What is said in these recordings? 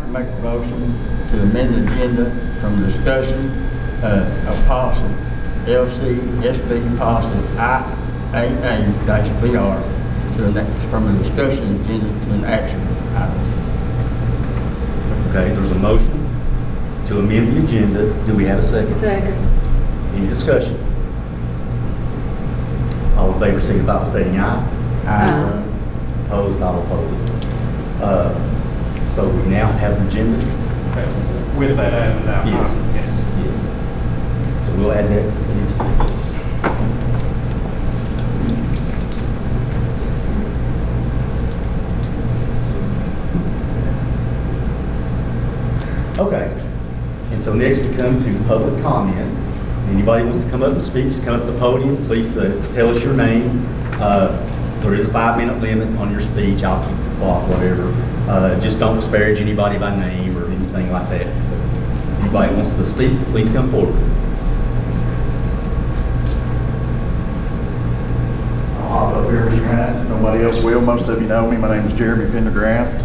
to make a motion to amend the agenda from discussion of policy LCSB policy IAA-BR to an from a discussion agenda to an action item. Okay, there's a motion to amend the agenda. Do we have a second? Second. Any discussion? All in favor, signify by stating aye. Aye. Opposed, I'll oppose it. So we now have an agenda? With that added now. Yes. Yes. Yes. So we'll add that to these. Okay. And so next we come to public comment. Anybody wants to come up and speak, just come up to the podium. Please tell us your name. There is a 5-minute limit on your speech. I'll keep the clock, whatever. Just don't disparage anybody by name or anything like that. Anybody wants to speak, please come forward. I'll hop up here, Mr. Hines, if nobody else will. Most of you know me. My name is Jeremy Pendergraft.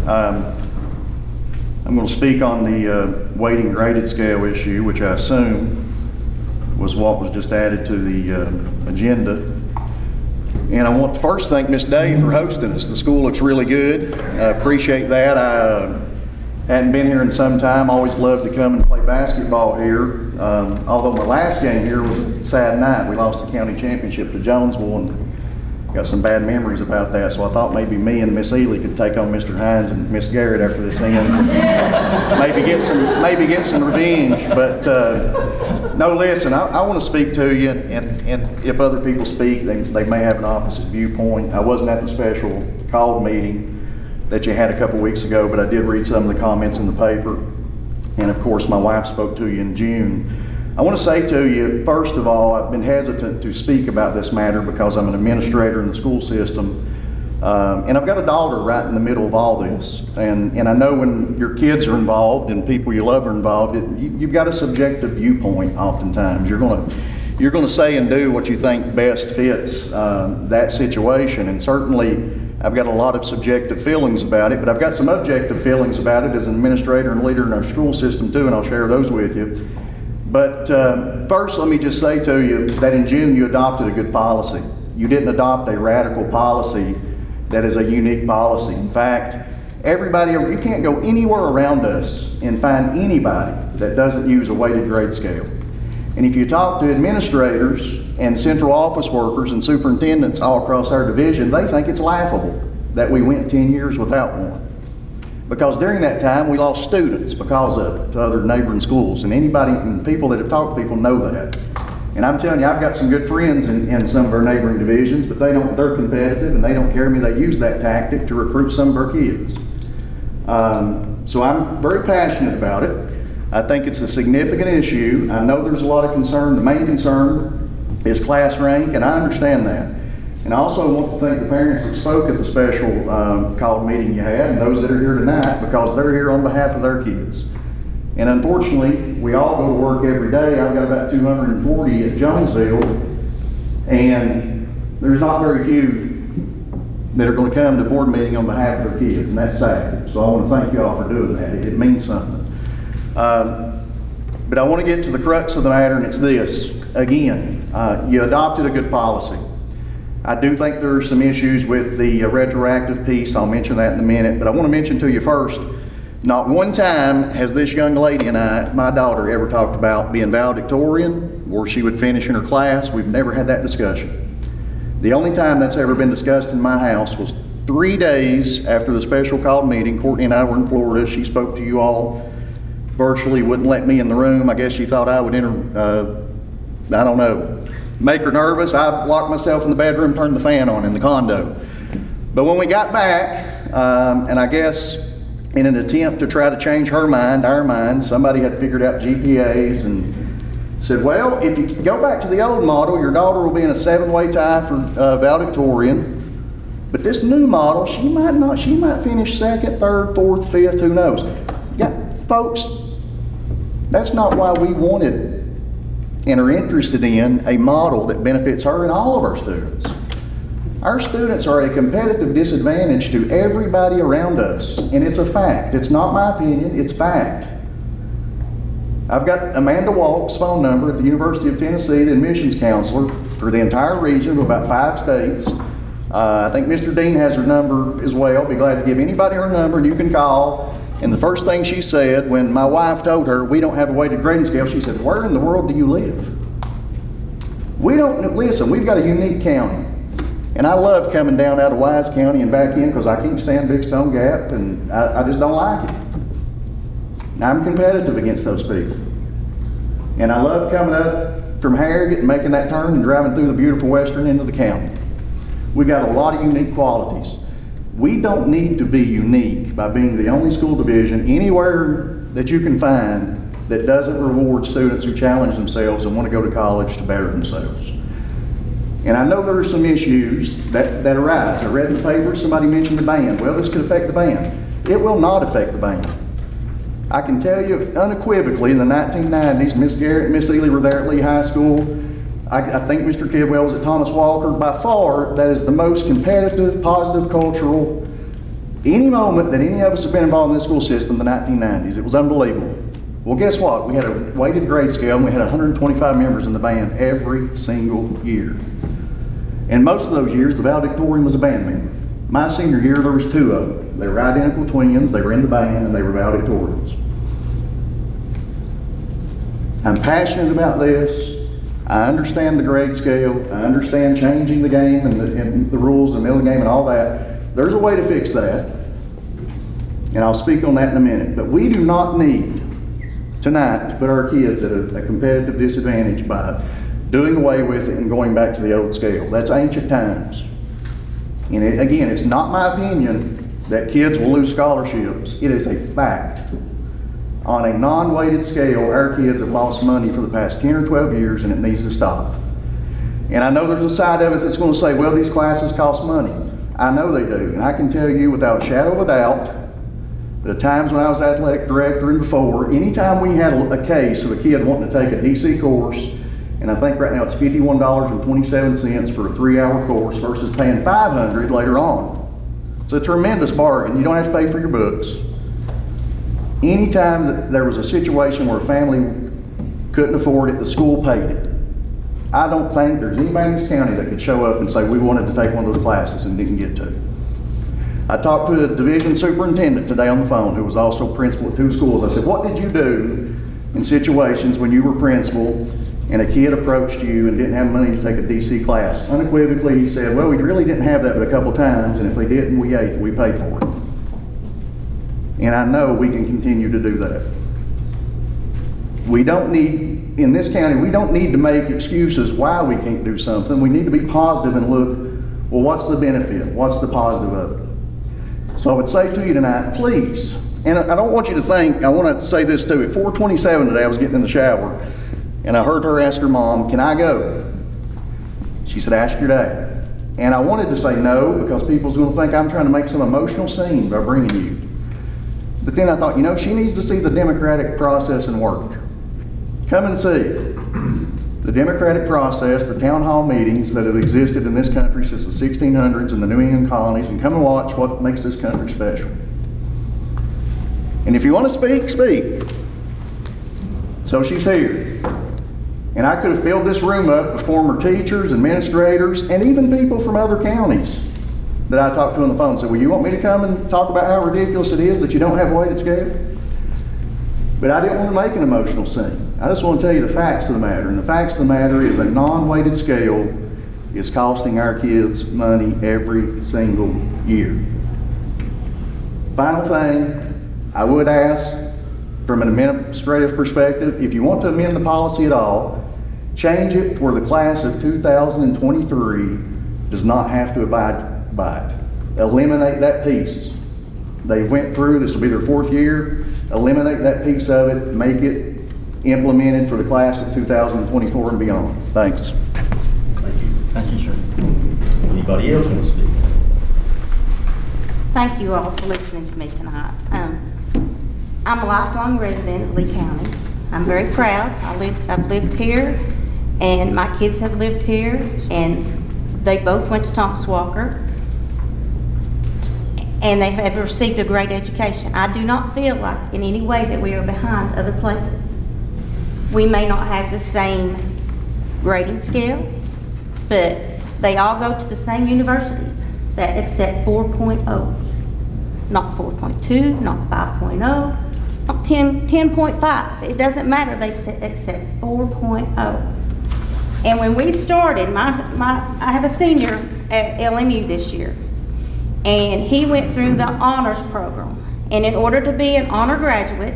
I'm going to speak on the weighting graded scale issue, which I assume was what was just added to the agenda. And I want to first thank Miss Day for hosting us. The school looks really good. I appreciate that. I hadn't been here in some time. Always loved to come and play basketball here. Although my last game here was a sad night. We lost the county championship to Jonesville and got some bad memories about that. So I thought maybe me and Miss Ely could take on Mr. Hines and Miss Garrett after this ends. maybe get some revenge. But no, listen, I want to speak to you, and if other people speak, they may have an opposite viewpoint. I wasn't at the special called meeting that you had a couple weeks ago, but I did read some of the comments in the paper. And of course, my wife spoke to you in June. I want to say to you, first of all, I've been hesitant to speak about this matter because I'm an administrator in the school system. And I've got a daughter right in the middle of all this. And I know when your kids are involved and people you love are involved, you've got a subjective viewpoint oftentimes. You're going to say and do what you think best fits that situation. And certainly, I've got a lot of subjective feelings about it, but I've got some objective feelings about it as an administrator and leader in our school system too, and I'll share those with you. But first, let me just say to you that in June you adopted a good policy. You didn't adopt a radical policy that is a unique policy. In fact, everybody, you can't go anywhere around us and find anybody that doesn't use a weighted grade scale. And if you talk to administrators and central office workers and superintendents all across our division, they think it's laughable that we went 10 years without one. Because during that time, we lost students because of it to other neighboring schools. And anybody, and people that have talked to people know that. And I'm telling you, I've got some good friends in some of our neighboring divisions, but they're competitive and they don't care me. They use that tactic to recruit some of our kids. So I'm very passionate about it. I think it's a significant issue. I know there's a lot of concern. The main concern is class rank, and I understand that. And I also want to thank the parents that spoke at the special called meeting you had, and those that are here tonight, because they're here on behalf of their kids. And unfortunately, we all go to work every day. I've got about 240 at Jonesville, and there's not very few that are going to come to board meeting on behalf of their kids, and that's sad. So I want to thank you all for doing that. It means something. But I want to get to the crux of the matter, and it's this. Again, you adopted a good policy. I do think there are some issues with the retroactive piece. I'll mention that in a minute, but I want to mention to you first, not one time has this young lady and I, my daughter, ever talked about being valedictorian, or she would finish in her class. We've never had that discussion. The only time that's ever been discussed in my house was 3 days after the special called meeting. Courtney and I were in Florida. She spoke to you all virtually, wouldn't let me in the room. I guess she thought I would I don't know, make her nervous. I locked myself in the bedroom, turned the fan on in the condo. But when we got back, and I guess in an attempt to try to change her mind, our minds, somebody had figured out GPAs and said, well, if you go back to the old model, your daughter will be in a 7-way tie for valedictorian. But this new model, she might finish 2nd, 3rd, 4th, 5th, who knows? Yeah, folks, that's not why we wanted and are interested in a model that benefits her and all of our students. Our students are at a competitive disadvantage to everybody around us, and it's a fact. It's not my opinion, it's fact. I've got Amanda Walk's phone number at the University of Tennessee, the admissions counselor for the entire region of about 5 states. I think Mr. Dean has her number as well. Be glad to give anybody her number, and you can call. And the first thing she said when my wife told her we don't have a weighted grading scale, she said, "Where in the world do you live?" We don't, listen, we've got a unique county. And I love coming down out of Wise County and back in because I can't stand Big Stone Gap, and I just don't like it. Now, I'm competitive against those people. And I love coming up from Harrogate and making that turn and driving through the beautiful western end of the county. We got a lot of unique qualities. We don't need to be unique by being the only school division anywhere that you can find that doesn't reward students who challenge themselves and want to go to college to better themselves. And I know there are some issues that arise. I read in the paper, somebody mentioned the band. Well, this could affect the band. It will not affect the band. I can tell you unequivocally, in the 1990s, Miss Garrett and Miss Ely were there at Lee High School. I think Mr. Kidwell was at Thomas Walker. By far, that is the most competitive, positive, cultural, any moment that any of us have been involved in the school system in the 1990s. It was unbelievable. Well, guess what? We had a weighted grade scale, and we had 125 members in the band every single year. And most of those years, the valedictorian was a band member. My senior year, there was 2 of them. They were identical twins, they were in the band, and they were valedictorians. I'm passionate about this. I understand the grade scale. I understand changing the game and the rules and the middle of the game and all that. There's a way to fix that, and I'll speak on that in a minute. But we do not need tonight to put our kids at a competitive disadvantage by doing away with it and going back to the old scale. That's ancient times. And again, it's not my opinion that kids will lose scholarships. It is a fact. On a non-weighted scale, our kids have lost money for the past 10 or 12 years, and it needs to stop. And I know there's a side of it that's going to say, well, these classes cost money. I know they do. And I can tell you without a shadow of a doubt, the times when I was athletic director and before, anytime we had a case of a kid wanting to take a DC course, and I think right now it's $51.27 for a 3-hour course versus paying $500 later on. It's a tremendous bargain. You don't have to pay for your books. Anytime that there was a situation where a family couldn't afford it, the school paid it. I don't think there's anybody in this county that could show up and say we wanted to take one of those classes and didn't get to. I talked to a division superintendent today on the phone who was also principal at 2 schools. I said, what did you do in situations when you were principal and a kid approached you and didn't have money to take a DC class? Unequivocally, he said, well, we really didn't have that but a couple times, and if they didn't, we paid for it. And I know we can continue to do that. We don't need, in this county, we don't need to make excuses why we can't do something. We need to be positive and look, well, what's the benefit? What's the positive of it? So I would say to you tonight, please, and I don't want you to think, I want to say this too. At 4:27 today, I was getting in the shower, and I heard her ask her mom, can I go? She said, ask your dad. And I wanted to say no, because people's going to think I'm trying to make some emotional scene by bringing you. But then I thought, you know, she needs to see the democratic process and work. Come and see the democratic process, the town hall meetings that have existed in this country since the 1600s and the New England colonies, and come and watch what makes this country special. And if you want to speak, speak. So she's here. And I could have filled this room up with former teachers, administrators, and even people from other counties that I talked to on the phone and said, well, you want me to come and talk about how ridiculous it is that you don't have a weighted scale? But I didn't want to make an emotional scene. I just want to tell you the facts of the matter. And the facts of the matter is a non-weighted scale is costing our kids money every single year. Final thing, I would ask from an administrative perspective, if you want to amend the policy at all, change it to where the class of 2023 does not have to abide by it. Eliminate that piece. They went through, this will be their 4th year, eliminate that piece of it, make it implemented for the class of 2024 and beyond. Thanks. Thank you. Thank you, sir. Anybody else want to speak? Thank you all for listening to me tonight. I'm a lifelong resident of Lee County. I'm very proud. I've lived here, and my kids have lived here, and They both went to Thomas Walker, and they have received a great education. I do not feel like in any way that we are behind other places. We may not have the same grading scale, but they all go to the same universities that accept 4.0. Not 4.2, not 5.0, not 10.5. It doesn't matter, they accept 4.0. And when we started, I have a senior at LMU this year, and he went through the honors program. And in order to be an honor graduate,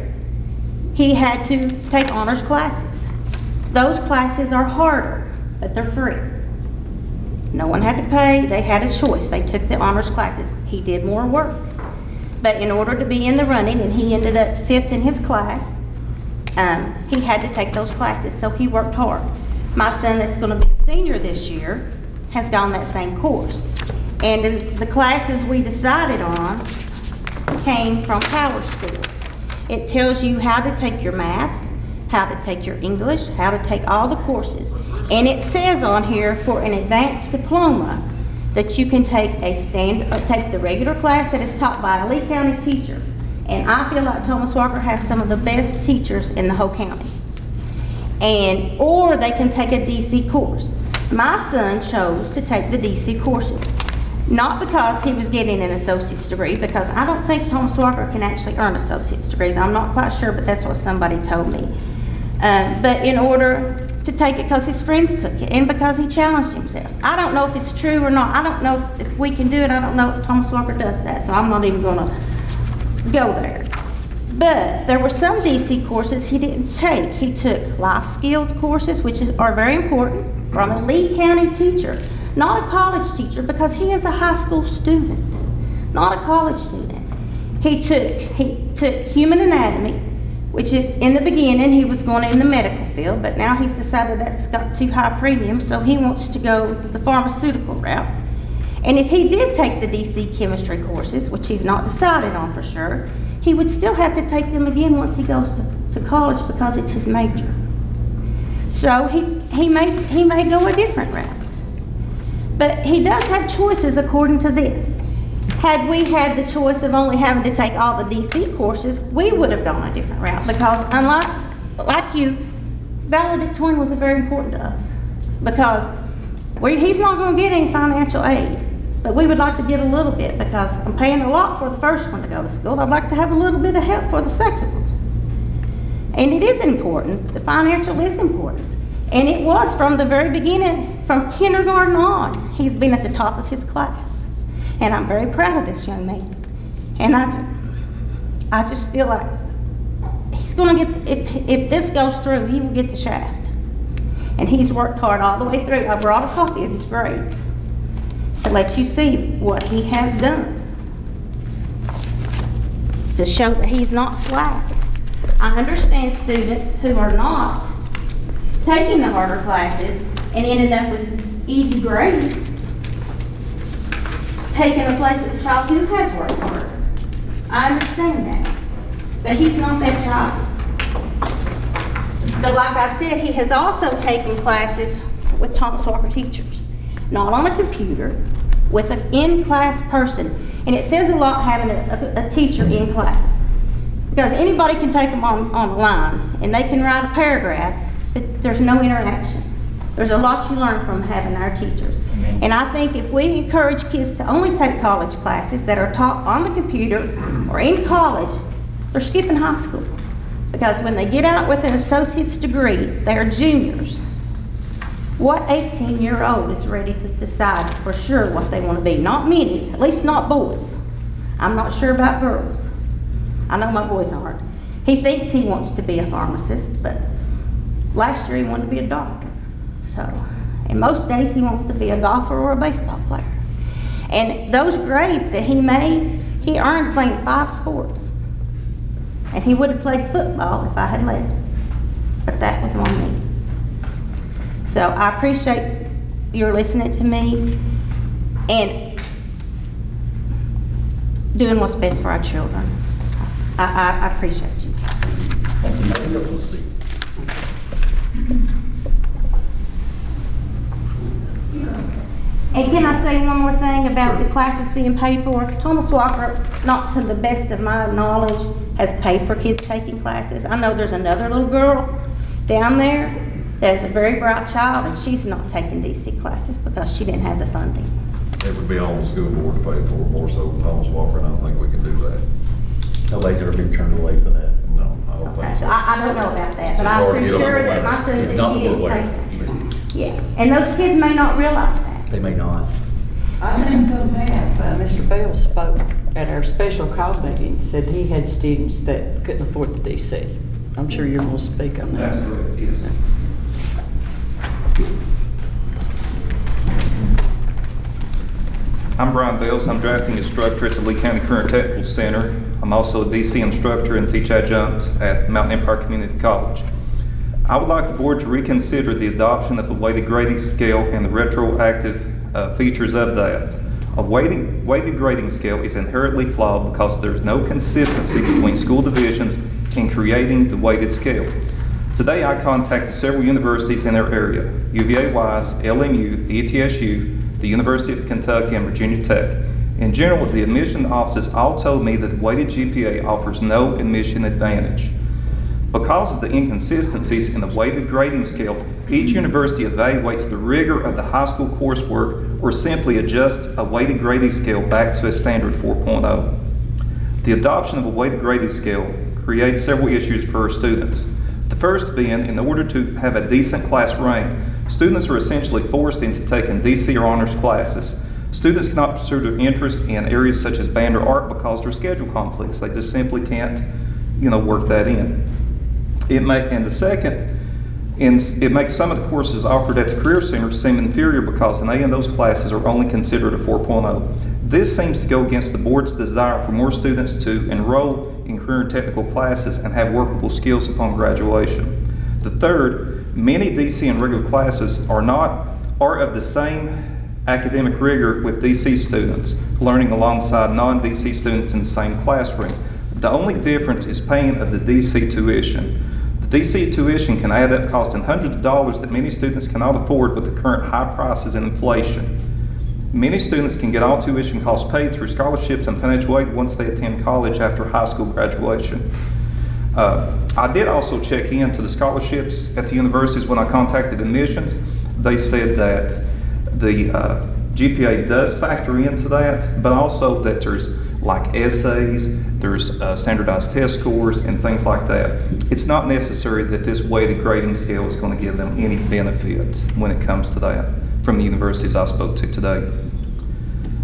he had to take honors classes. Those classes are harder, but they're free. No one had to pay, they had a choice. They took the honors classes. He did more work. But in order to be in the running, and he ended up 5th in his class, he had to take those classes, so he worked hard. My son that's gonna be a senior this year has gone that same course. And the classes we decided on came from Power School. It tells you how to take your math, how to take your English, how to take all the courses. And it says on here for an advanced diploma that you can take take the regular class that is taught by a Lee County teacher. And I feel like Thomas Walker has some of the best teachers in the whole county. Or they can take a DC course. My son chose to take the DC courses. Not because he was getting an associate's degree, because I don't think Thomas Walker can actually earn associate's degrees. I'm not quite sure, but that's what somebody told me. But in order to take it because his friends took it and because he challenged himself. I don't know if it's true or not. I don't know if we can do it. I don't know if Thomas Walker does that, so I'm not even gonna go there. But there were some DC courses he didn't take. He took life skills courses, which are very important, from a Lee County teacher, not a college teacher, because he is a high school student, not a college student. He took human anatomy, which in the beginning he was going in the medical field, but now he's decided that's got too high premium, so he wants to go the pharmaceutical route. And if he did take the DC chemistry courses, which he's not decided on for sure, he would still have to take them again once he goes to college because it's his major. So he may go a different route. But he does have choices according to this. Had we had the choice of only having to take all the DC courses, we would have gone a different route, because like you, valedictorian was very important to us, because he's not going to get any financial aid, but we would like to get a little bit, because I'm paying a lot for the first one to go to school. I'd like to have a little bit of help for the second one. And it is important. The financial is important. And it was from the very beginning, from kindergarten on. He's been at the top of his class. And I'm very proud of this young man. And I just feel like he's going to get, if this goes through, he will get the shaft. And he's worked hard all the way through. I brought a copy of his grades to let you see what he has done, to show that he's not slack. I understand students who are not taking the harder classes and ended up with easy grades, taking a place at the child who has worked hard. I understand that. But he's not that child. But like I said, he has also taken classes with Thomas Walker teachers. Not on a computer, with an in-class person. And it says a lot having a teacher in class. Because anybody can take them online, and they can write a paragraph, but there's no interaction. There's a lot you learn from having our teachers. And I think if we encourage kids to only take college classes that are taught on the computer or in college, they're skipping high school. Because when they get out with an associate's degree, they're juniors. What 18-year-old is ready to decide for sure what they want to be? Not many, at least not boys. I'm not sure about girls. I know my boys aren't. He thinks he wants to be a pharmacist, but last year he wanted to be a doctor. So, and most days he wants to be a golfer or a baseball player. And those grades that he made, he earned playing 5 sports. And he would have played football if I had let him. But that was on me. So I appreciate your listening to me and doing what's best for our children. I appreciate you. Thank you, Madam Governor, please. And can I say one more thing about the classes being paid for? Thomas Walker, not to the best of my knowledge, has paid for kids taking classes. I know there's another little girl down there that's a very bright child, and she's not taking DC classes because she didn't have the funding. It would be on the school board to pay for it more so than Thomas Walker, and I don't think we can do that. Nobody's ever been turned away for that. No, I don't Okay, think so so. I don't know about that, but It's I'm hard to pretty get on sure the that my line. son It's said not she the didn't board take way. it. Yeah, and those kids may not realize that. They may not. I think so, Pat. Mr. Bell spoke at our special call meeting, said he had students that couldn't afford the DC. I'm sure you're going to speak on that. That's correct, yes. I'm Brian Bells. I'm drafting instructor at the Lee County Career and Technical Center. I'm also a DC instructor and teach adjunct at Mountain Empire Community College. I would like the board to reconsider the adoption of a weighted grading scale and the retroactive features of that. A weighted grading scale is inherently flawed because there's no consistency between school divisions in creating the weighted scale. Today I contacted several universities in their area, UVA-Wise, LMU, ETSU, the University of Kentucky, and Virginia Tech. In general, the admission offices all told me that the weighted GPA offers no admission advantage. Because of the inconsistencies in the weighted grading scale, each university evaluates the rigor of the high school coursework or simply adjusts a weighted grading scale back to a standard 4.0. The adoption of a weighted grading scale creates several issues for our students. The first being, in order to have a decent class rank, students are essentially forced into taking DC or honors classes. Students cannot pursue their interest in areas such as band or art because their schedule conflicts. They just simply can't, work that in. It makes some of the courses offered at the Career Center seem inferior because an A in those classes are only considered a 4.0. This seems to go against the board's desire for more students to enroll in career and technical classes and have workable skills upon graduation. The third, many DC and regular classes are of the same academic rigor with DC students, learning alongside non-DC students in the same classroom. The only difference is paying of the DC tuition. The DC tuition can add up costing hundreds of dollars that many students cannot afford with the current high prices and inflation. Many students can get all tuition costs paid through scholarships and financial aid once they attend college after high school graduation. I did also check into the scholarships at the universities when I contacted admissions. They said that the GPA does factor into that, but also that there's like essays, there's standardized test scores and things like that. It's not necessary that this weighted grading scale is going to give them any benefit when it comes to that from the universities I spoke to today.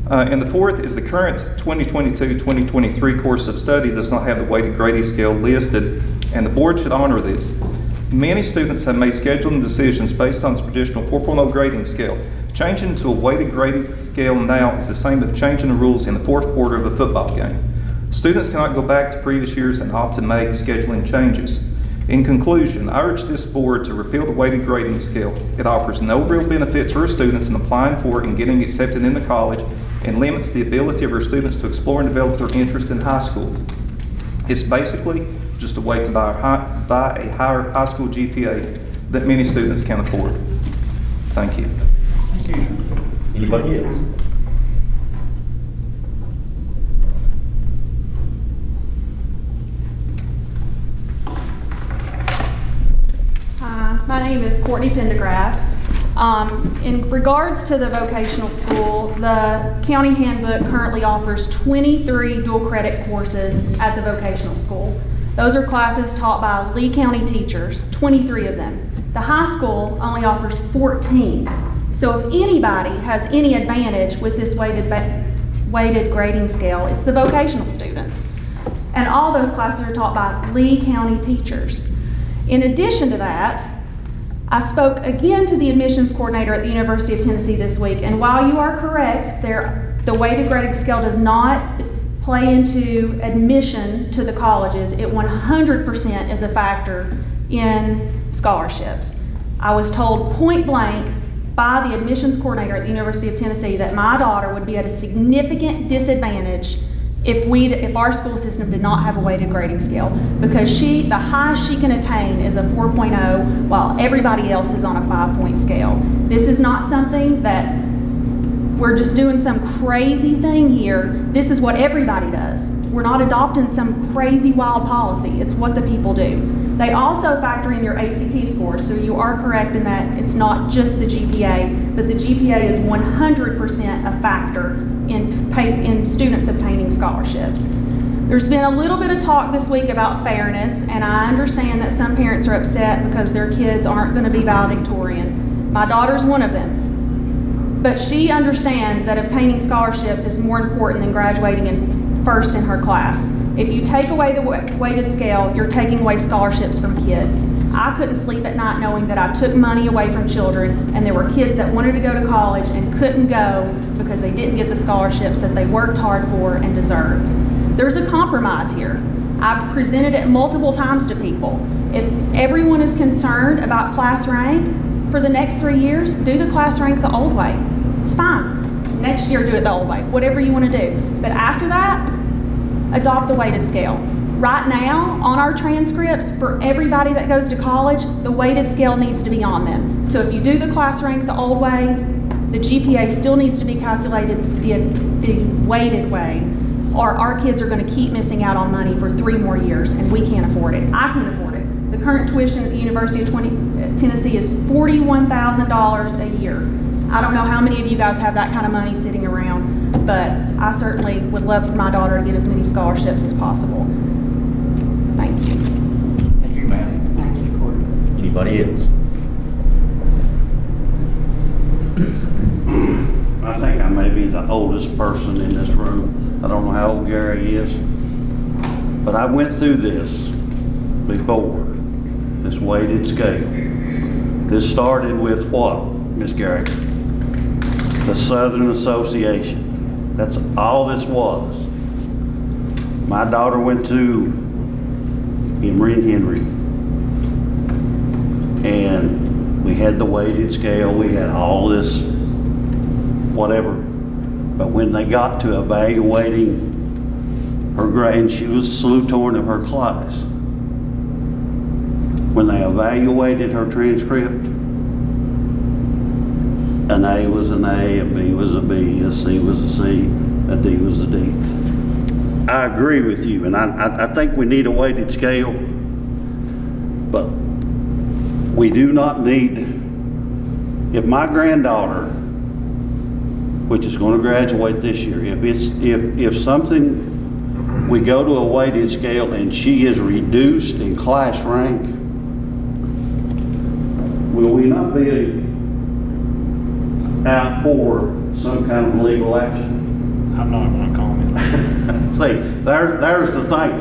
And the fourth is the current 2022-2023 course of study does not have the weighted grading scale listed, and the board should honor this. Many students have made scheduling decisions based on the traditional 4.0 grading scale. Changing to a weighted grading scale now is the same as changing the rules in the fourth quarter of a football game. Students cannot go back to previous years and opt to make scheduling changes. In conclusion, I urge this board to repeal the weighted grading scale. It offers no real benefit to our students in applying for and getting accepted into college and limits the ability of our students to explore and develop their interest in high school. It's basically just a way to buy a higher high school GPA that many students can't afford. Thank you. Anybody else? Hi, my name is Courtney Pendergraft. In regards to the vocational school, the county handbook currently offers 23 dual credit courses at the vocational school. Those are classes taught by Lee County teachers, 23 of them. The high school only offers 14. So if anybody has any advantage with this weighted grading scale, it's the vocational students. And all those classes are taught by Lee County teachers. In addition to that, I spoke again to the admissions coordinator at the University of Tennessee this week, and while you are correct, the weighted grading scale does not play into admission to the colleges. It 100% is a factor in scholarships. I was told point blank by the admissions coordinator at the University of Tennessee that my daughter would be at a significant disadvantage if our school system did not have a weighted grading scale, because the highest she can attain is a 4.0 while everybody else is on a 5-point scale. This is not something that we're just doing some crazy thing here. This is what everybody does. We're not adopting some crazy wild policy. It's what the people do. They also factor in your ACT score, so you are correct in that it's not just the GPA, but the GPA is 100% a factor in students obtaining scholarships. There's been a little bit of talk this week about fairness, and I understand that some parents are upset because their kids aren't going to be valedictorian. My daughter's one of them. But she understands that obtaining scholarships is more important than graduating first in her class. If you take away the weighted scale, you're taking away scholarships from kids. I couldn't sleep at night knowing that I took money away from children, and there were kids that wanted to go to college and couldn't go because they didn't get the scholarships that they worked hard for and deserved. There's a compromise here. I've presented it multiple times to people. If everyone is concerned about class rank, for the next 3 years, do the class rank the old way. It's fine. Next year, do it the old way, whatever you want to do. But after that, adopt the weighted scale. Right now, on our transcripts, for everybody that goes to college, the weighted scale needs to be on them. So if you do the class rank the old way, the GPA still needs to be calculated the weighted way, or our kids are going to keep missing out on money for 3 more years, and we can't afford it. I can't afford it. The current tuition at the University of Tennessee is $41,000 a year. I don't know how many of you guys have that kind of money sitting around, but I certainly would love for my daughter to get as many scholarships as possible. Thank you. Thank you, ma'am. Thank you, Courtney. Anybody else? I think I may be the oldest person in this room. I don't know how old Gary is, but I went through this before, this weighted scale. This started with what, Miss Gary? The Southern Association. That's all this was. My daughter went to Emory and Henry, and we had the weighted scale, we had all this whatever. But when they got to evaluating her grade, she was the salutatorian of her class. When they evaluated her transcript, an A was an A, a B was a B, a C was a C, a D was a D. I agree with you, and I think we need a weighted scale, but we do not need, if my granddaughter, which is going to graduate this year, if something, we go to a weighted scale and she is reduced in class rank, will we not be out for some kind of legal action? I'm not going to comment. See, there's the thing.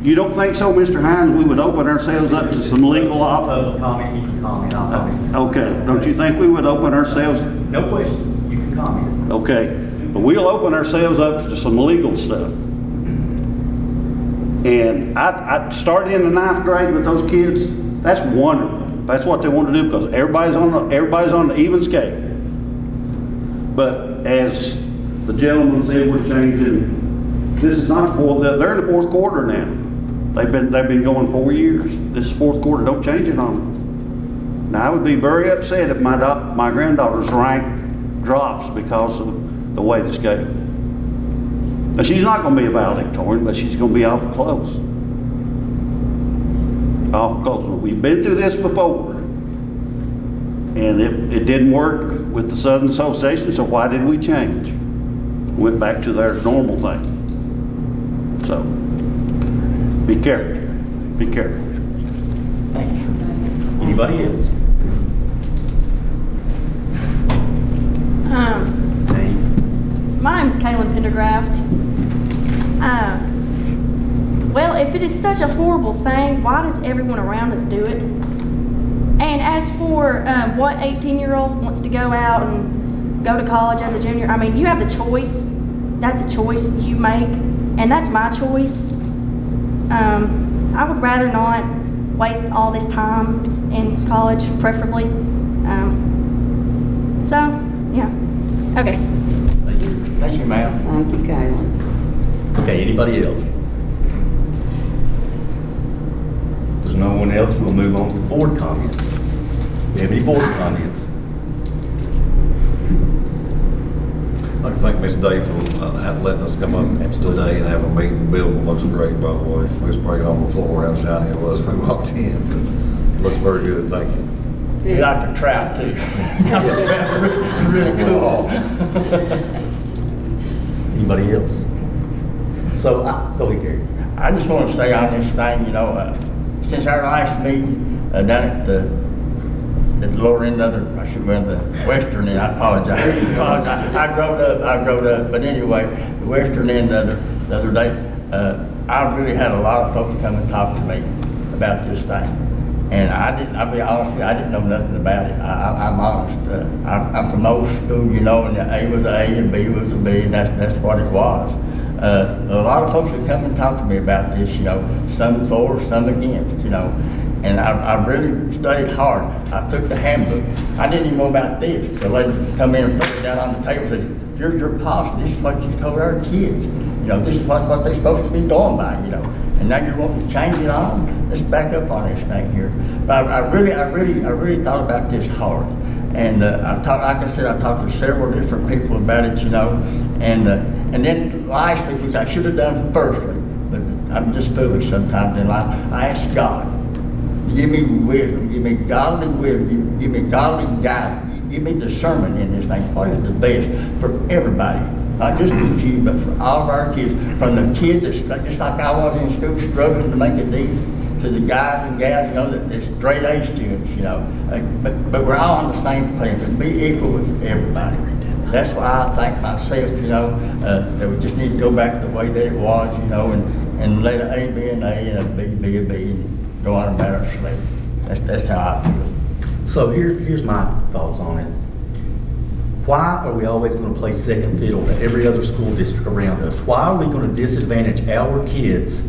You don't think so, Mr. Hines? We would open ourselves up to some legal Public comment, you can comment, I'll comment. Okay, don't you think we would open ourselves? No questions, you can comment. Okay, but we'll open ourselves up to some legal stuff. And I started in the 9th grade with those kids. That's wonderful. That's what they want to do because everybody's on the even scale. But as the gentleman said, we're changing. This is not they're in the 4th quarter now. They've been going 4 years. This is 4th quarter. Don't change it on them. Now I would be very upset if my granddaughter's rank drops because of the weighted scale. Now she's not going to be a valedictorian, but she's going to be awful close. Awful close. We've been through this before, and it didn't work with the Southern Association. So why did we change? Went back to their normal thing. So be careful. Be careful. Thank you. Anybody else? Name? My name is Kaylin Pendergraft. Well, if it is such a horrible thing, why does everyone around us do it? And as for what 18-year-old wants to go out and go to college as a junior, I mean, you have the choice. That's a choice you make, and that's my choice. I would rather not waste all this time in college, preferably. So, yeah. Okay. Thank you. Thank you, ma'am. Thank you, Kaylin. Okay, anybody else? If there's no one else, we'll move on to board comments. Do you have any board comments? I thank Ms. Day for letting us come up today and have a meeting. The building looks great, by the way. We was breaking on the floor how shiny it was when we walked in, but it looks very good, thank you. We like the trout too. Really cool. Anybody else? So, go ahead, Gary. I just want to say on this thing, since our last meeting down at the lower end of the western end, I apologize. I drove up, but anyway, the western end the other day, I really had a lot of folks come and talk to me about this thing. And I'll be honest with you, I didn't know nothing about it. I'm honest. I'm from old school, and the A was a and B was a B, and that's what it was. A lot of folks have come and talked to me about this, some for, some against, and I really studied hard. I took the handbook. I didn't even know about this. The lady come in and put it down on the table and said, here's your policy. This is what you told our kids. This is what they're supposed to be doing by, and now you're wanting to change it on. Let's back up on this thing here. But I really thought about this hard. And like I said, I talked to several different people about it, and then lastly, which I should have done firstly, but I'm just foolish sometimes in life, I asked God, give me wisdom, give me godly wisdom, give me godly guidance, give me discernment in this thing. What is the best for everybody? Not just a few, but for all of our kids, from the kids that just like I was in school, struggling to make it deep, to the guys and gals, that's straight A students, but we're all on the same plane, to be equal with everybody. That's why I think myself, that we just need to go back the way that it was, and let an A be an A and a B be a B, and go on about our slave. That's how I feel. So here's my thoughts on it. Why are we always going to play second fiddle to every other school district around us? Why are we going to disadvantage our kids?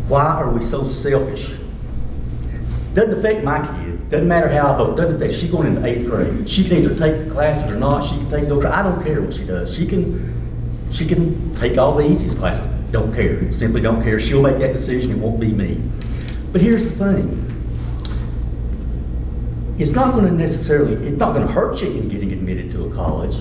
Why are we so selfish? Doesn't affect my kid. Doesn't matter how I vote. Doesn't affect. She's going into 8th grade. She can either take the classes or not. She can take those. I don't care what she does. She can take all the easiest classes. Don't care. Simply don't care. She'll make that decision. It won't be me. But here's the thing. It's not going to hurt you in getting admitted to a college,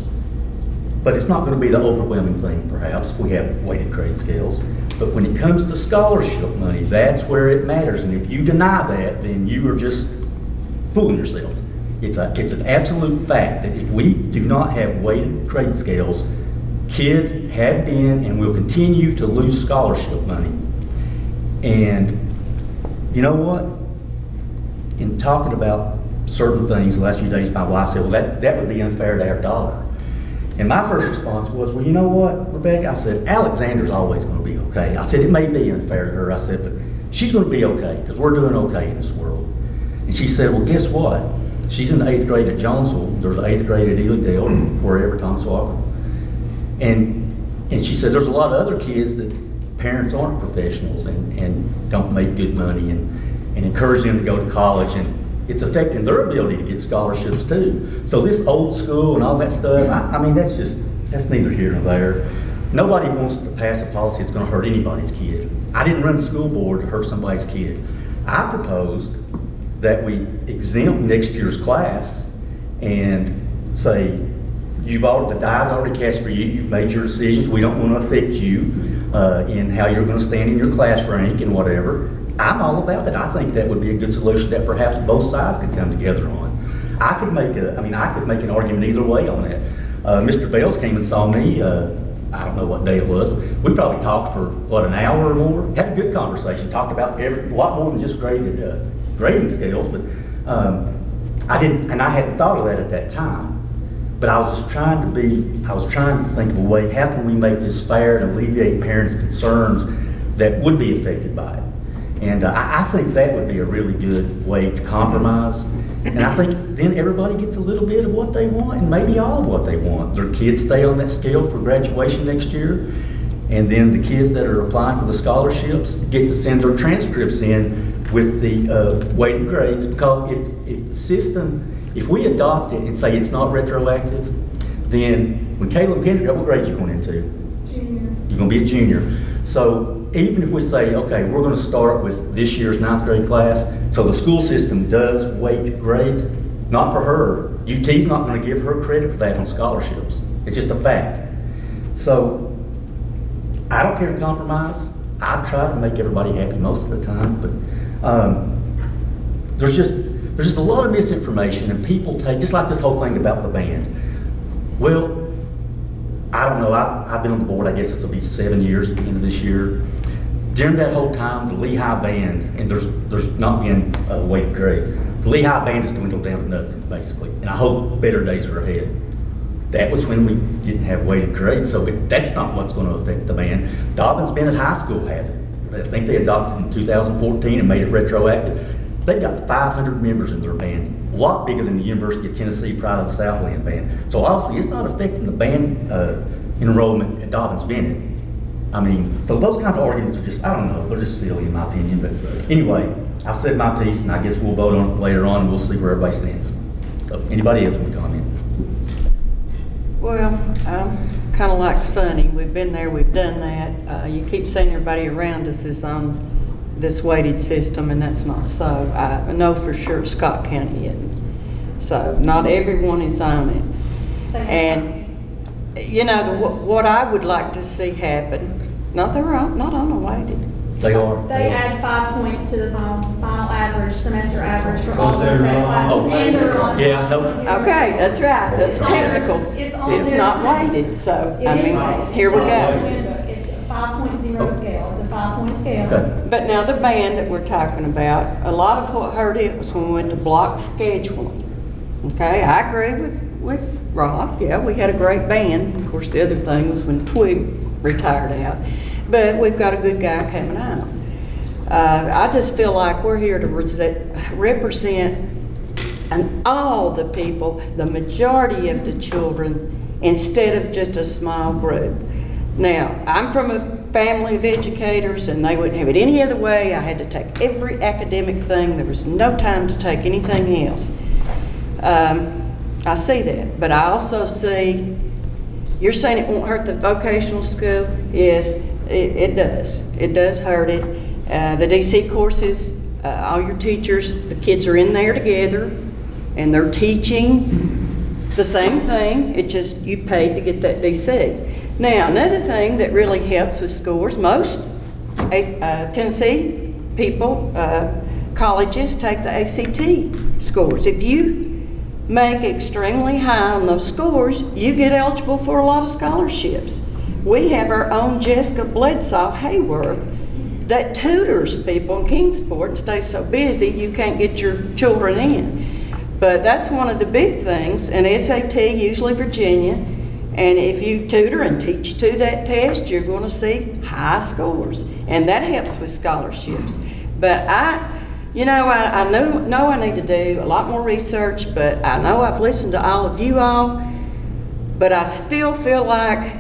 but it's not going to be the overwhelming thing, perhaps, if we have weighted grade scales. But when it comes to scholarship money, that's where it matters. And if you deny that, then you are just fooling yourself. It's an absolute fact that if we do not have weighted grade scales, kids have been and will continue to lose scholarship money. And you know what? In talking about certain things the last few days, my wife said, well, that would be unfair to our daughter. And my first response was, well, you know what, Rebecca? I said, Alexander's always going to be okay. I said, it may be unfair to her. I said, but she's going to be okay because we're doing okay in this world. And she said, well, guess what? She's in the 8th grade at Jonesville. There's an 8th grade at Elydale, wherever, Thomas Walker. And she said, there's a lot of other kids that parents aren't professionals and don't make good money and encourage them to go to college. And it's affecting their ability to get scholarships too. So this old school and all that stuff, I mean, that's neither here nor there. Nobody wants to pass a policy that's going to hurt anybody's kid. I didn't run the school board to hurt somebody's kid. I proposed that we exempt next year's class and say, the die's already cast for you, you've made your decisions, we don't want to affect you in how you're going to stand in your class rank and whatever. I'm all about that. I think that would be a good solution that perhaps both sides could come together on. I could make an argument either way on that. Mr. Bales came and saw me, I don't know what day it was, but we probably talked for, an hour or more. Had a good conversation, talked about a lot more than just grading scales, but I hadn't thought of that at that time. But I was trying to think of a way, how can we make this fair and alleviate parents' concerns that would be affected by it? And I think that would be a really good way to compromise. And I think then everybody gets a little bit of what they want and maybe all of what they want. Their kids stay on that scale for graduation next year. And then the kids that are applying for the scholarships get to send their transcripts in with the weighted grades. Because if we adopt it and say it's not retroactive, then when Caleb Kendrick, what grade are you going into? Junior. You're going to be a junior. So even if we say, okay, we're going to start with this year's 9th grade class, so the school system does weight grades, not for her. UT's not going to give her credit for that on scholarships. It's just a fact. So, I don't care to compromise. I try to make everybody happy most of the time, but there's just a lot of misinformation, and people take, just like this whole thing about the band. Well, I don't know, I've been on the board, I guess this will be 7 years at the end of this year. During that whole time, the Lehigh band, and there's not been weighted grades, the Lehigh band has dwindled down to nothing, basically, and I hope better days are ahead. That was when we didn't have weighted grades, so that's not what's going to affect the band. Dobbins Bennett High School has it. I think they adopted in 2014 and made it retroactive. They've got 500 members in their band, a lot bigger than the University of Tennessee Pride of the Southland band. So obviously, it's not affecting the band enrollment at Dobbins Bennett. I mean, so those kind of arguments are just, I don't know, they're just silly in my opinion. But anyway, I've said my piece, and I guess we'll vote on it later on, and we'll see where everybody stands. So anybody else want to comment? Well, kind of like Sonny, we've been there, we've done that. You keep saying everybody around us is on this weighted system, and that's not so. I know for sure Scott County isn't. So not everyone is on it. And, you know, what I would like to see happen, not on a weighted. They are. They add 5 points to the final average, semester average for all the credit classes. And they're on. Yeah, no. Okay, that's right, that's technical. It's not weighted, so, I mean, here we go. It's a 5.0 scale, it's a 5-point scale. Okay. But now the band that we're talking about, a lot of what hurt it was when we went to block scheduling. Okay, I agree with Rob, yeah, we had a great band. Of course, the other thing was when Twig retired out. But we've got a good guy coming out. I just feel like we're here to represent all the people, the majority of the children, instead of just a small group. Now, I'm from a family of educators, and they wouldn't have it any other way. I had to take every academic thing. There was no time to take anything else. I see that, but I also see, you're saying it won't hurt the vocational school? Yes, it does. It does hurt it. The DC courses, all your teachers, the kids are in there together, and they're teaching the same thing. It just, you paid to get that DC. Now, another thing that really helps with scores, most Tennessee people, colleges take the ACT scores. If you make extremely high on those scores, you get eligible for a lot of scholarships. We have our own Jessica Bledsoe Hayworth that tutors people in Kingsport and stays so busy you can't get your children in. But that's one of the big things, and SAT, usually Virginia, and if you tutor and teach to that test, you're going to see high scores, and that helps with scholarships. But I know I need to do a lot more research, but I know I've listened to all of you all, but I still feel like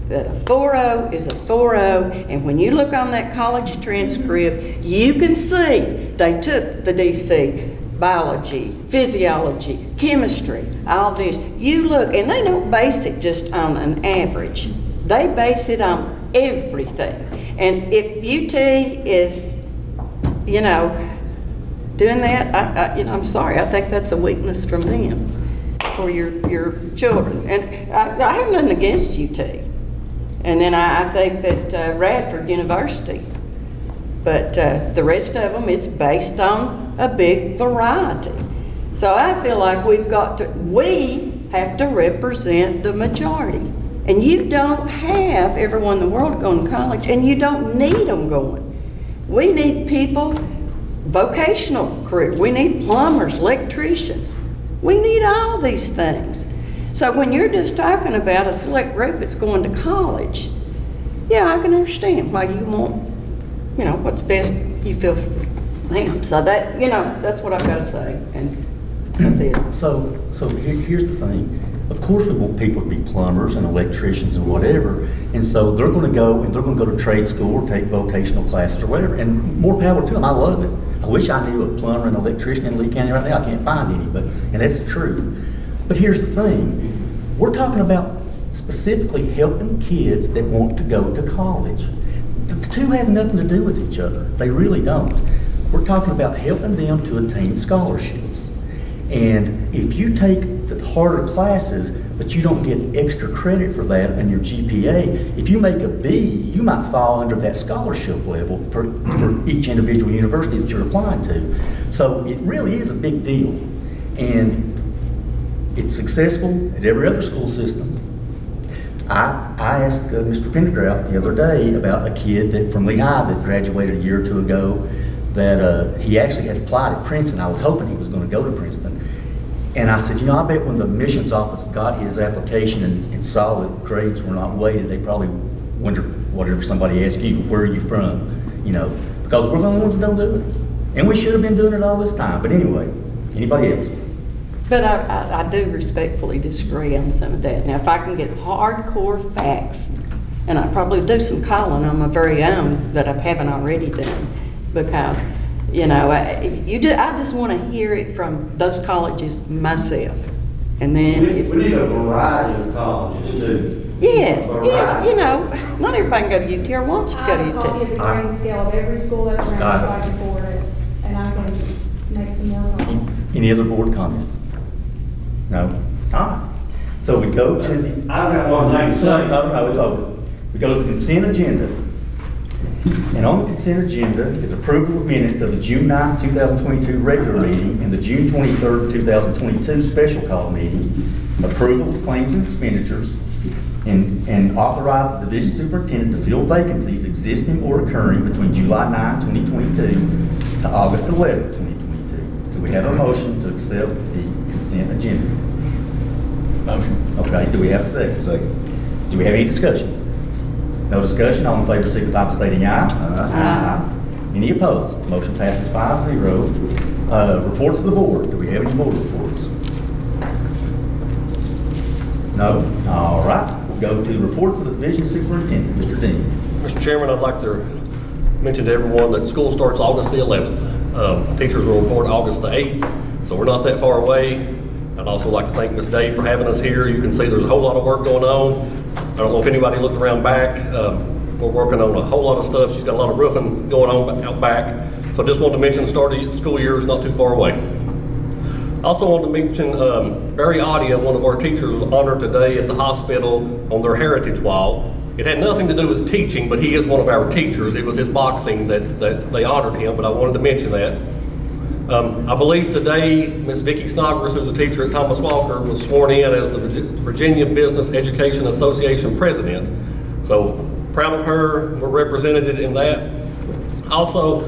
that a 4.0 is a 4.0, and when you look on that college transcript, you can see they took the DC, biology, physiology, chemistry, all this. You look, and they don't base it just on an average. They base it on everything. And if UT is, doing that, I'm sorry, I think that's a weakness from them for your children. And I have nothing against UT. And then I think that Radford University, but the rest of them, it's based on a big variety. So I feel like we have to represent the majority. And you don't have everyone in the world going to college, and you don't need them going. We need people, vocational career. We need plumbers, electricians. We need all these things. So when you're just talking about a select group that's going to college, yeah, I can understand why you want, what's best you feel for them. So that, that's what I've got to say, and that's it. So here's the thing. Of course we want people to be plumbers and electricians and whatever, and so they're going to go to trade school or take vocational classes or whatever, and more power to them. I love it. I wish I knew a plumber and electrician in Lee County right now. I can't find any, and that's the truth. But here's the thing. We're talking about specifically helping kids that want to go to college. The two have nothing to do with each other. They really don't. We're talking about helping them to attain scholarships. And if you take the harder classes, but you don't get extra credit for that in your GPA, if you make a B, you might fall under that scholarship level for each individual university that you're applying to. So it really is a big deal. And it's successful at every other school system. I asked Mr. Pendergraft the other day about a kid from Lehigh that graduated a year or two ago that he actually had applied at Princeton. I was hoping he was going to go to Princeton. And I said, you know, I bet when the admissions office got his application and saw that grades were not weighted, they probably wondered whatever somebody asked you, where are you from? You know, because we're the only ones that don't do it. And we should have been doing it all this time. But anyway, anybody else? But I do respectfully disagree on some of that. Now, if I can get hardcore facts, and I probably do some calling on my very own that I haven't already done, because, you know, I just want to hear it from those colleges myself. And then... We need a variety of colleges, too. Yes, you know, not everybody can go to UT or wants to go to UT. I have a copy of the grading scale of every school that's around so I can forward it, and I can make some more comments. Any other board comment? No? All right. So we go to the... I've got one thing to say. No, it's over. We go to the consent agenda. And on the consent agenda is approval of minutes of the June 9, 2022 regular meeting and the June 23, 2022 special call meeting, approval of claims and expenditures, and authorize the division superintendent to fill vacancies existing or occurring between July 9, 2022 to August 11, 2022. Do we have a motion to accept the consent agenda? Motion. Okay, do we have a second? Second. Do we have any discussion? No discussion, all in favor signify by stating aye. Aye. Any opposed? Motion passes 5-0. Reports of the board, do we have any board reports? No? All right, we'll go to the reports of the division superintendent, Mr. Dean. Mr. Chairman, I'd like to mention to everyone that school starts August the 11th. Teachers will report August the 8th, so we're not that far away. I'd also like to thank Ms. Day for having us here. You can see there's a whole lot of work going on. I don't know if anybody looked around back. We're working on a whole lot of stuff. She's got a lot of roofing going on out back. So I just wanted to mention the start of the school year is not too far away. Also wanted to mention Barry Audia, one of our teachers, was honored today at the hospital on their heritage wall. It had nothing to do with teaching, but he is one of our teachers. It was his boxing that they honored him, but I wanted to mention that. I believe today, Ms. Vicki Snodgrass, who's a teacher at Thomas Walker, was sworn in as the Virginia Business Education Association president. So proud of her, we're represented in that. Also,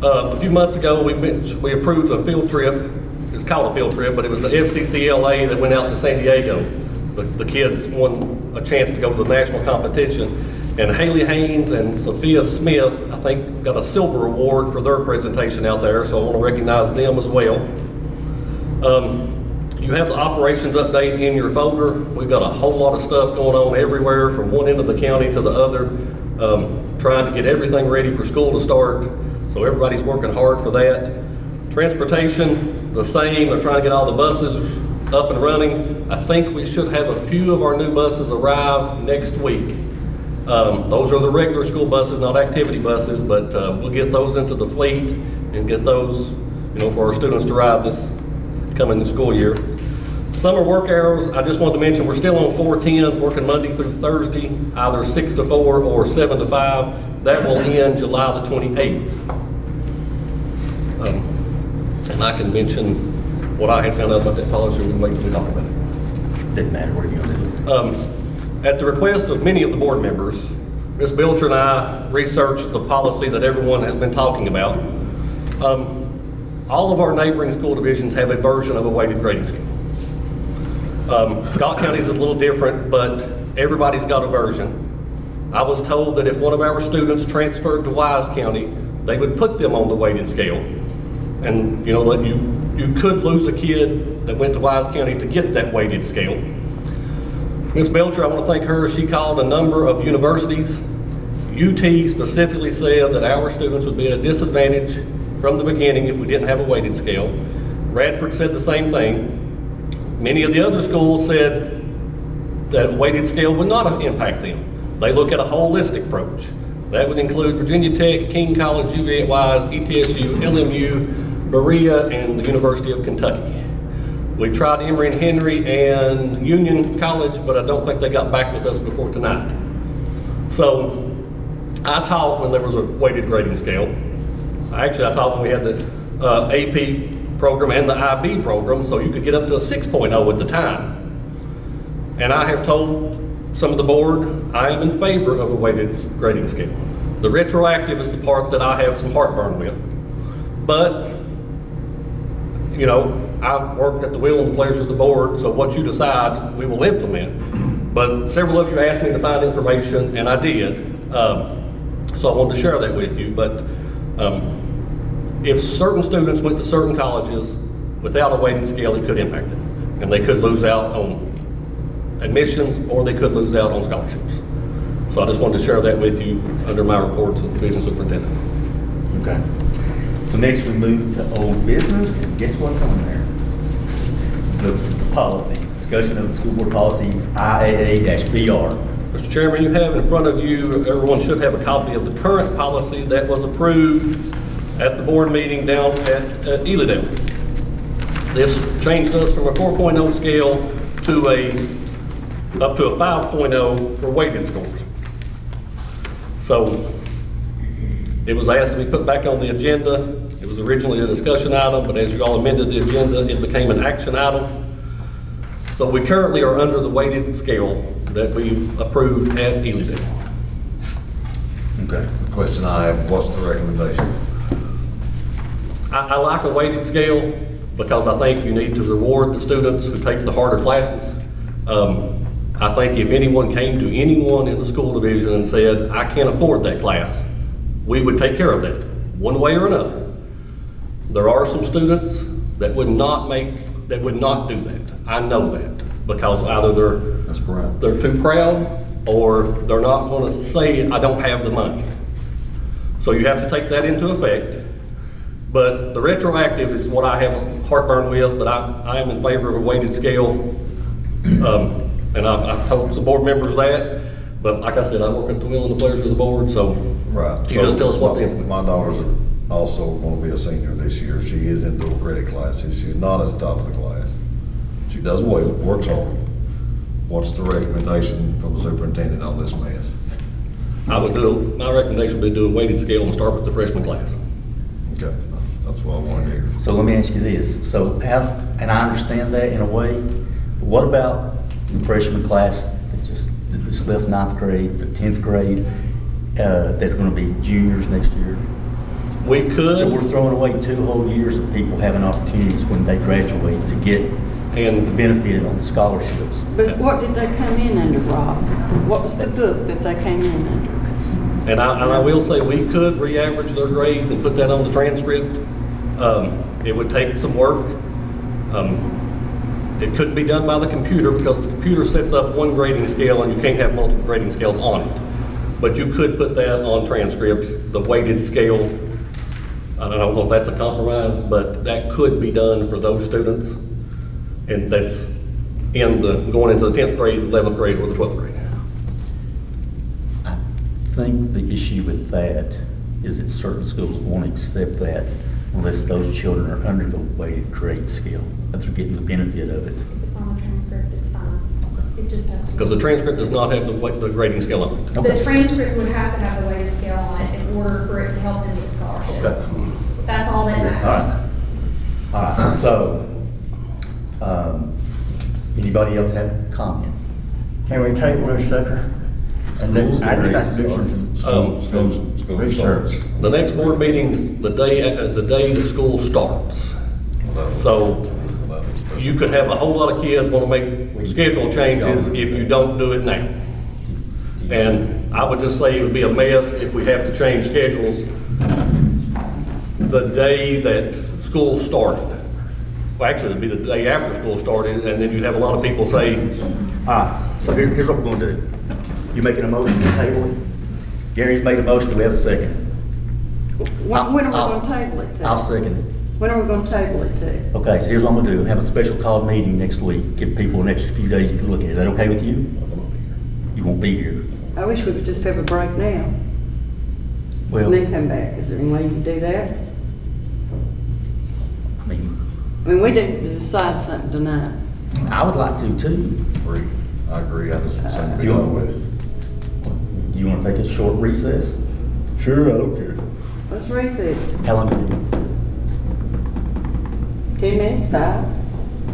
a few months ago, we approved a field trip. It's called a field trip, but it was the FCCLA that went out to San Diego. The kids won a chance to go to the national competition. And Haley Haynes and Sophia Smith, I think, got a silver award for their presentation out there, so I want to recognize them as well. You have the operations update in your folder. We've got a whole lot of stuff going on everywhere from one end of the county to the other, trying to get everything ready for school to start, so everybody's working hard for that. Transportation, the same. They're trying to get all the buses up and running. I think we should have a few of our new buses arrive next week. Those are the regular school buses, not activity buses, but we'll get those into the fleet and get those, you know, for our students to ride this coming school year. Summer work hours, I just wanted to mention we're still on 410s, working Monday through Thursday, either 6 to 4 or 7 to 5. That will end July the 28th. And I can mention what I had found out about that policy. We can wait till we talk about it. Didn't matter, what are you going to do? At the request of many of the board members, Ms. Belcher and I researched the policy that everyone has been talking about. All of our neighboring school divisions have a version of a weighted grading scale. Scott County is a little different, but everybody's got a version. I was told that if one of our students transferred to Wise County, they would put them on the weighted scale. And you know that you could lose a kid that went to Wise County to get that weighted scale. Ms. Belcher, I want to thank her. She called a number of universities. UT specifically said that our students would be at a disadvantage from the beginning if we didn't have a weighted scale. Radford said the same thing. Many of the other schools said that weighted scale would not impact them. They look at a holistic approach. That would include Virginia Tech, King College, UVA at Wise, ETSU, LMU, Berea, and the University of Kentucky. We tried Emory and Henry and Union College, but I don't think they got back with us before tonight. So I taught when there was a weighted grading scale. Actually, I taught when we had the AP program and the IB program, so you could get up to a 6.0 at the time. And I have told some of the board, I am in favor of a weighted grading scale. The retroactive is the part that I have some heartburn with. But, you know, I work at the will and the pleasure of the board, so what you decide, we will implement. But several of you asked me to find information, and I did. So I wanted to share that with you. But if certain students went to certain colleges without a weighted scale, it could impact them. And they could lose out on admissions, or they could lose out on scholarships. So I just wanted to share that with you under my report to the division superintendent. Okay. So next we move to old business, and guess what's on there? The policy, discussion of the school board policy IAA-BR. Mr. Chairman, you have in front of you, everyone should have a copy of the current policy that was approved at the board meeting down at Elidale. This changed us from a 4.0 scale to up to a 5.0 for weighted scores. So it was asked to be put back on the agenda. It was originally a discussion item, but as you all amended the agenda, it became an action item. So we currently are under the weighted scale that we approved at Elidale. Okay. The question I have, what's the recommendation? I like a weighted scale because I think you need to reward the students who take the harder classes. I think if anyone came to anyone in the school division and said, I can't afford that class, we would take care of that, one way or another. There are some students that would not do that. I know that, because either they're too proud, or they're not going to say, I don't have the money. So you have to take that into effect. But the retroactive is what I have heartburn with, but I am in favor of a weighted scale. And I've told some board members that, but like I said, I work at the will and the pleasure of the board, so Right. you just tell us what to implement. My daughter's also going to be a senior this year. She is in dual credit classes. She's not at the top of the class. She does well, works hard. What's the recommendation from the superintendent on this mess? My recommendation would be do a weighted scale and start with the freshman class. Okay, that's what I want to hear. So let me ask you this. So and I understand that in a way, but what about the freshman class that just left 9th grade, the 10th grade, that's going to be juniors next year? We could. So we're throwing away 2 whole years of people having opportunities when they graduate to get and benefited on scholarships. But what did they come in under, Rob? What was the book that they came in under? And I will say, we could re-average their grades and put that on the transcript. It would take some work. It couldn't be done by the computer because the computer sets up one grading scale and you can't have multiple grading scales on it. But you could put that on transcripts, the weighted scale. I don't know if that's a compromise, but that could be done for those students. And that's going into the 10th grade, 11th grade, or the 12th grade. I think the issue with that is that certain schools won't accept that unless those children are under the weighted grade scale, that they're getting the benefit of it. If it's on the transcript, it's fine. It just has to. Because the transcript does not have the grading scale on it. Okay. The transcript would have to have the weighted scale on it in order for it to help them get scholarships. Okay. That's all that matters. All right. So, anybody else have a comment? Can we table this sucker? And then I just have to do some research. The next board meeting, the day the school starts. So you could have a whole lot of kids want to make schedule changes if you don't do it now. And I would just say it would be a mess if we have to change schedules the day that school started. Well, actually, it'd be the day after school started, and then you'd have a lot of people say, So here's what we're going to do. You making a motion to table it? Gary's made a motion. Do we have a second? When are we going to table it to? I'll second it. When are we going to table it to? Okay, so here's what I'm gonna do. Have a special call meeting next week. Give people an extra few days to look at it. Is that okay with you? You won't be here. I wish we could just have a break now Well, and then come back. Is there any way you can do that? I mean, I mean, we need to decide something tonight. I would like to too. I agree, I just think we You go want- with it. You want to take a short recess? Sure, I don't care. Let's recess. How long? 10 minutes, 5?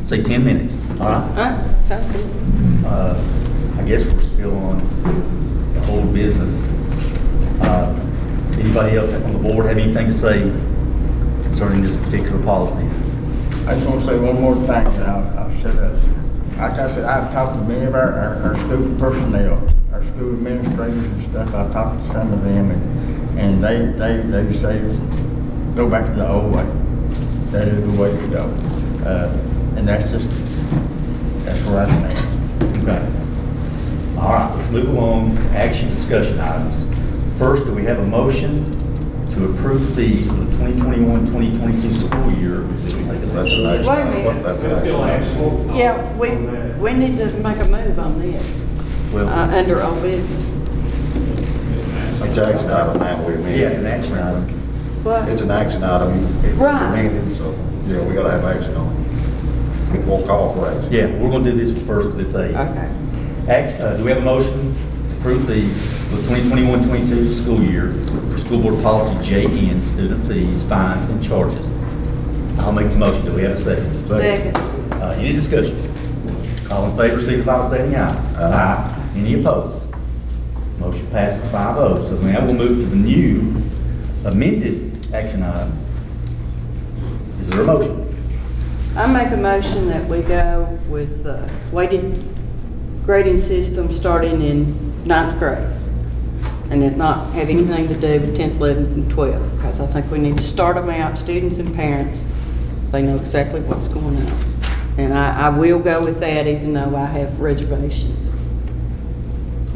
Say 10 minutes, all right? All right, sounds good. I guess we're still on old business. Anybody else on the board have anything to say concerning this particular policy? I just want to say one more thing, and I'll shut up. Like I said, I've talked to many of our school personnel, our school administrators and stuff. I've talked to some of them, and they say, go back to the old way. That is the way to go. And that's where I stand. Okay. All right, let's move along. Action discussion items. First, do we have a motion to approve fees for the 2021-2022 school year? That's an action. Wait a minute. That's an action. Yeah, we need to make a move on this, Well, under old business. It's an action item now, we amend. yeah, it's an action item. What? It's an action item, it's Right. amended, so, yeah, we gotta have action on it. We'll call for action. Yeah, we're going to do this first because it's a. Okay. Do we have a motion to approve fees for the 2021-22 school year for school board policy JN, student fees, fines, and charges? I'll make the motion. Do we have a second? Second. Any discussion? All in favor, signify by saying aye. Aye. Any opposed? Motion passes 5-0. So now we'll move to the new amended action item. Is there a motion? I make a motion that we go with weighted grading system starting in 9th grade. And it not have anything to do with 10th, 11th, and 12th, because I think we need to start them out, students and parents, they know exactly what's going on. And I will go with that even though I have reservations.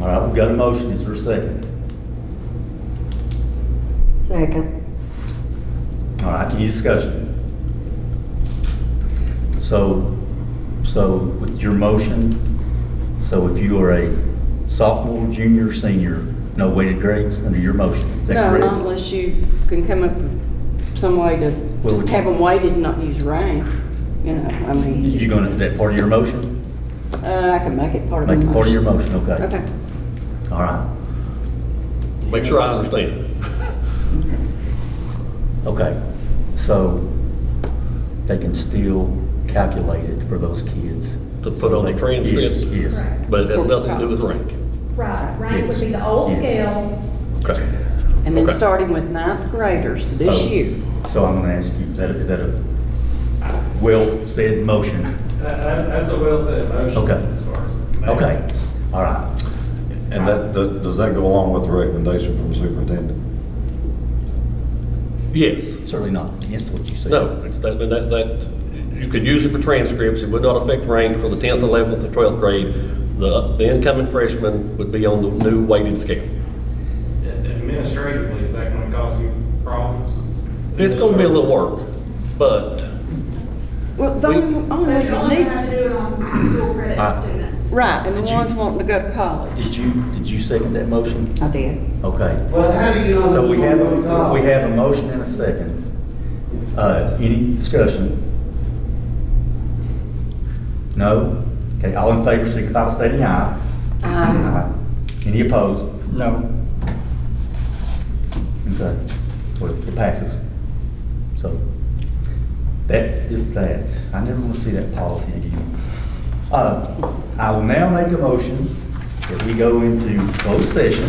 All right, we've got a motion. Is there a second? Second. All right, any discussion? So with your motion, so if you are a sophomore, junior, senior, no weighted grades under your motion, is that No, correct? not unless you can come up with some way to Well, just we- have them weighted and not use rank. You know, I mean, Is that part of your motion? I can make it part of my Make motion. it part of your motion, okay? Okay. All right, Make sure I understand. okay. So they can still calculate it for those kids. To put on the transcript? Yes, yes. Correct. But it has nothing to do with rank. Right, rank would be the old Yes. scale. Okay. And then Okay. starting with 9th graders this So- year. So I'm gonna ask you, is that a well-said motion? That's a well-said motion. Okay. As far as. Okay, all right. And does that go along with the recommendation from the superintendent? Yes. Certainly not against what you said. No, it's that, you could use it for transcripts. It would not affect rank for the 10th, 11th, or 12th grade. The incoming freshman would be on the new weighted scale. Administratively, is that gonna cause you problems? It's gonna be a little work, but Well, the only But one you're you only need, gonna have to do it on dual credit students. right, and the Did you- ones wanting to go to college. Did you second that motion? I did. Okay. Well, how do you know? So we who's have, gonna go to college? we have a motion and a second. Any discussion? No? Okay, all in favor, signify by stating aye. Aye. Any opposed? No. Okay, well, it passes. So, that is that. I never want to see that policy again. I will now make a motion that we go into closed session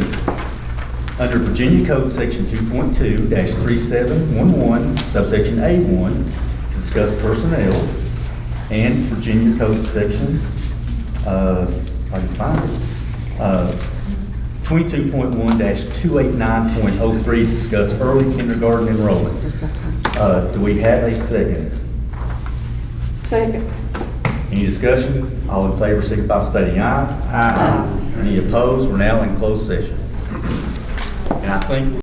under Virginia Code Section 2.2-3711, subsection A1, to discuss personnel, and Virginia Code Section, I can find it, 22.1-289.03, to discuss early kindergarten enrollment. Do we have a second? Second. Any discussion? All in favor, signify by stating aye. Aye. Any opposed? We're now in closed session. And I think